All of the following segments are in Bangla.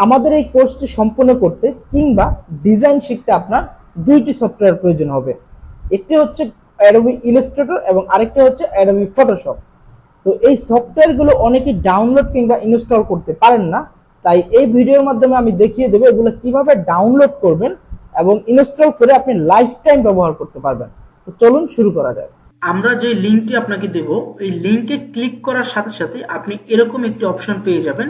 আমাদের এই কোর্সটি সম্পূর্ণ করতে কিংবা ডিজাইন শিখতে আপনার দুইটি সফটওয়্যার প্রয়োজন হবে। একটি হচ্ছে অ্যাডোবি ইলাস্ট্রেটর এবং আরেকটি হচ্ছে অ্যাডোবি ফটোশপ। তো এই সফটওয়্যারগুলো অনেকেই ডাউনলোড কিংবা ইনস্টল করতে পারেন না, তাই এই ভিডিওর মাধ্যমে আমি দেখিয়ে দেবো এগুলো কিভাবে ডাউনলোড করবেন এবং ইনস্টল করে আপনি লাইফ টাইম ব্যবহার করতে পারবেন। তো চলুন শুরু করা যায়। আমরা যে লিঙ্কটি আপনাকে দেব, এই লিঙ্কে ক্লিক করার সাথে সাথে আপনি এরকম একটি অপশন পেয়ে যাবেন।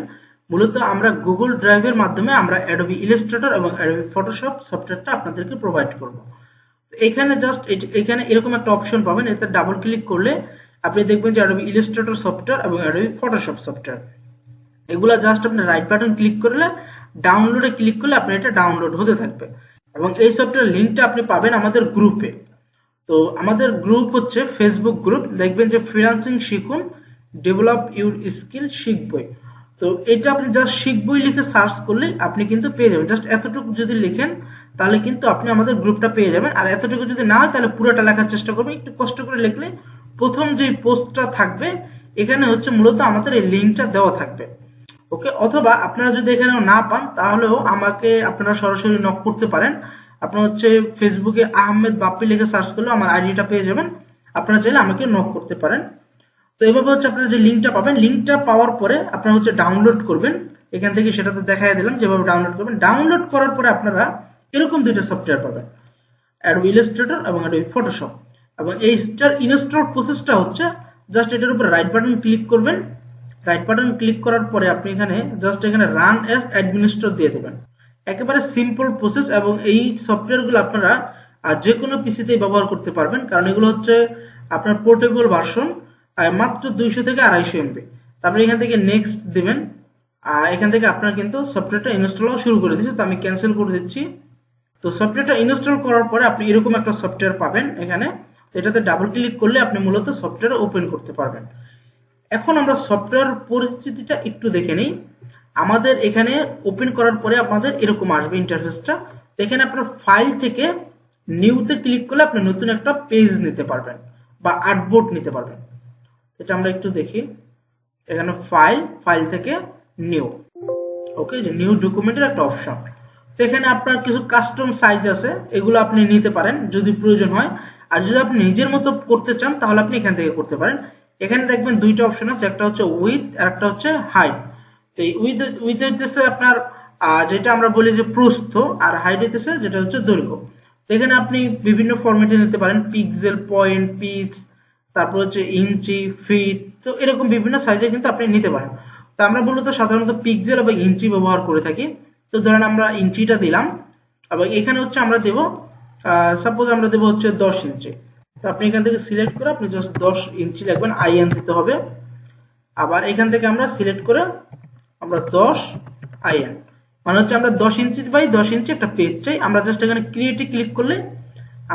মূলত আমরা গুগল ড্রাইভের মাধ্যমে আমরা অ্যাডোবি ইলাস্ট্রেটর এবং অ্যাডোবি ফটোশপ সফটওয়্যারটা আপনাদেরকে প্রোভাইড করব। এখানে জাস্ট এখানে এরকম একটা অপশন পাবেন, এতে ডাবল ক্লিক করলে আপনি দেখবেন যে অ্যাডোবি ইলাস্ট্রেটর সফটওয়্যার এবং অ্যাডোবি ফটোশপ সফটওয়্যার, এগুলা জাস্ট আপনি রাইট বাটন ক্লিক করলে ডাউনলোডে ক্লিক করলে আপনার এটা ডাউনলোড হতে থাকবে। এবং এই সফটওয়্যার লিঙ্কটা আপনি পাবেন আমাদের গ্রুপে। তো আমাদের গ্রুপ হচ্ছে ফেসবুক গ্রুপ, দেখবেন যে ফ্রিল্যান্সিং শিখুন, ডেভেলপ ইউর স্কিল শিখবই। তো এটা আপনি জাস্ট শিখবই লিখে সার্চ করলে আপনি কিন্তু পেয়ে যাবেন। জাস্ট এতটুকু যদি লিখেন তাহলে কিন্তু আপনি আমাদের গ্রুপটা পেয়ে যাবেন। আর এতটুকু যদি না হয় তাহলে পুরোটা লেখার চেষ্টা করবেন, একটু কষ্ট করে লিখলে প্রথম যে পোস্টটা থাকবে এখানে হচ্ছে মূলত আমাদের এই লিঙ্কটা দেওয়া থাকবে। ওকে, অথবা আপনারা যদি এখানে না পান তাহলেও আমাকে আপনারা সরাসরি নক করতে পারেন। আপনারা হচ্ছে ফেসবুকে আহমেদ বাপ্পি লিখে সার্চ করলে আমার আইডিটা পেয়ে যাবেন, আপনারা চাইলে আমাকে নক করতে পারেন। তো এভাবে হচ্ছে আপনারা যে লিঙ্কটা পাবেন, লিঙ্কটা পাওয়ার পরে আপনারা হচ্ছে ডাউনলোড করবেন। এখান থেকে সেটা তো দেখাই দিলাম যেভাবে ডাউনলোড করবেন। ডাউনলোড করার পরে আপনারা এরকম দুইটা সফটওয়্যার পাবেন, অ্যাডোবি ইলাস্ট্রেটর এবং অ্যাডোবি ফটোশপ। এবং এইটার ইনস্টল প্রসেসটা হচ্ছে জাস্ট এটার উপর রাইট বাটন ক্লিক করবেন। রাইট বাটন ক্লিক করার পরে আপনি এখানে জাস্ট এখানে রান অ্যাজ অ্যাডমিনিস্ট্রেটর দিয়ে দেবেন। একেবারে সিম্পল প্রসেস এবং এই সফটওয়্যারগুলো আপনারা যে কোনো পিসিতেই ব্যবহার করতে পারবেন, কারণ এগুলো হচ্ছে আপনার পোর্টেবল ভার্সন, মাত্র 200 থেকে 250 এমবি। তারপরে এখান থেকে নেক্সট দিবেন। এখান থেকে আপনার কিন্তু সফটওয়্যারটা ইনস্টল শুরু করে দিচ্ছে, তো আমি ক্যান্সেল করে দিচ্ছি। তো সফটওয়্যারটা ইনস্টল করার পরে আপনি এরকম একটা সফটওয়্যার পাবেন এখানে, এটাতে ডাবল ক্লিক করলে আপনি মূলত সফটওয়্যার ওপেন করতে পারবেন। এখন আমরা সফটওয়্যার পরিচিতিটা একটু দেখে নিই। আমাদের এখানে ওপেন করার পরে আপনাদের এরকম আসবে ইন্টারফেসটা। এখানে আপনার ফাইল থেকে নিউতে ক্লিক করলে আপনি নতুন একটা পেজ নিতে পারবেন বা আর্টবোর্ড নিতে পারবেন। এটা আমরা একটু দেখি, এখানে ফাইল থেকে নিউ, ওকে, যে নিউ ডকুমেন্টের একটা অপশন। তো এখানে আপনার কিছু কাস্টম সাইজ আছে, এগুলো আপনি নিতে পারেন যদি প্রয়োজন হয়। আর যদি আপনি নিজের মতো করতে চান তাহলে আপনি এখান থেকে করতে পারেন। এখানে দেখবেন দুইটা অপশন আছে, একটা হচ্ছে উইথ আর একটা হচ্ছে হাইট। তো এই উইথ হইতেছে আপনার যেটা আমরা বলি যে প্রস্থ, আর হাইট হইতেছে যেটা হচ্ছে দৈর্ঘ্য। তো এখানে আপনি বিভিন্ন ফরম্যাটে নিতে পারেন, পিক্সেল, পয়েন্ট, পিক্স, তারপর হচ্ছে ইঞ্চি, ফিট, তো এরকম বিভিন্ন সাইজে কিন্তু আপনি নিতে পারেন। তো আমরা মূলত সাধারণত পিক্সেল এবং ইঞ্চি ব্যবহার করে থাকি। তো ধরেন আমরা ইঞ্চিটা দিলাম এবং এখানে হচ্ছে আমরা দেব সাপোজ আমরা দেব হচ্ছে 10 ইঞ্চি। তো আপনি এখান থেকে সিলেক্ট করে আপনি জাস্ট 10 ইঞ্চি লিখবেন, আইএন দিতে হবে। আবার এখান থেকে আমরা সিলেক্ট করে আমরা 10 আইএন, মানে হচ্ছে আমরা 10 ইঞ্চি বাই 10 ইঞ্চি একটা পেজ চাই। আমরা জাস্ট এখানে ক্রিয়েটে ক্লিক করলে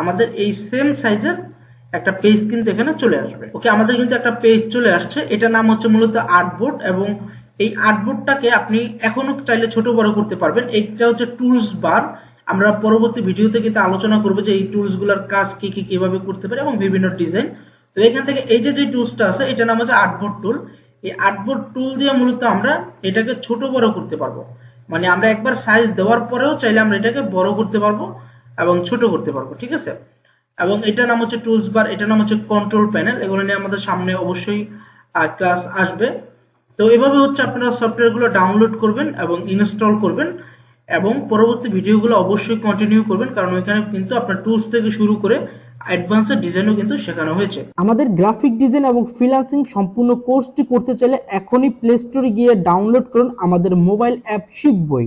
আমাদের এই সেম সাইজের একটা পেজ কিন্তু এখানে চলে আসবে। ওকে, আমাদের কিন্তু একটা পেজ চলে আসছে, এটার নাম হচ্ছে মূলত আর্টবোর্ড। এবং এই আর্টবোর্ডটাকে আপনি এখনো চাইলে ছোট বড় করতে পারবেন। এইটা হচ্ছে টুলস বার, আমরা পরবর্তী ভিডিওতে কিন্তু আলোচনা করবো যে এই টুলস গুলোর কাজ কি কি কিভাবে করতে পারে এবং বিভিন্ন ডিজাইন। তো এখান থেকে এই যে টুলসটা আছে এটার নাম হচ্ছে আর্টবোর্ড টুল। এই আর্টবোর্ড টুল দিয়ে মূলত আমরা এটাকে ছোট বড় করতে পারবো, মানে আমরা একবার সাইজ দেওয়ার পরেও চাইলে আমরা এটাকে বড় করতে পারবো এবং ছোট করতে পারবো, ঠিক আছে। এবং এটার নাম হচ্ছে টুলস বার, এটার নাম হচ্ছে কন্ট্রোল প্যানেল। এগুলো নিয়ে আমাদের সামনে অবশ্যই ক্লাস আসবে। তো এভাবে হচ্ছে আপনারা সফটওয়্যারগুলো ডাউনলোড করবেন এবং ইনস্টল করবেন এবং পরবর্তী ভিডিওগুলো অবশ্যই কন্টিনিউ করবেন, কারণ ওইখানে কিন্তু আপনার টুলস থেকে শুরু করে অ্যাডভান্সড ডিজাইনও কিন্তু শেখানো হয়েছে। আমাদের গ্রাফিক ডিজাইন এবং ফ্রিল্যান্সিং সম্পূর্ণ কোর্সটি করতে চাইলে এখনই প্লে স্টোরে গিয়ে ডাউনলোড করুন আমাদের মোবাইল অ্যাপ শিখবই।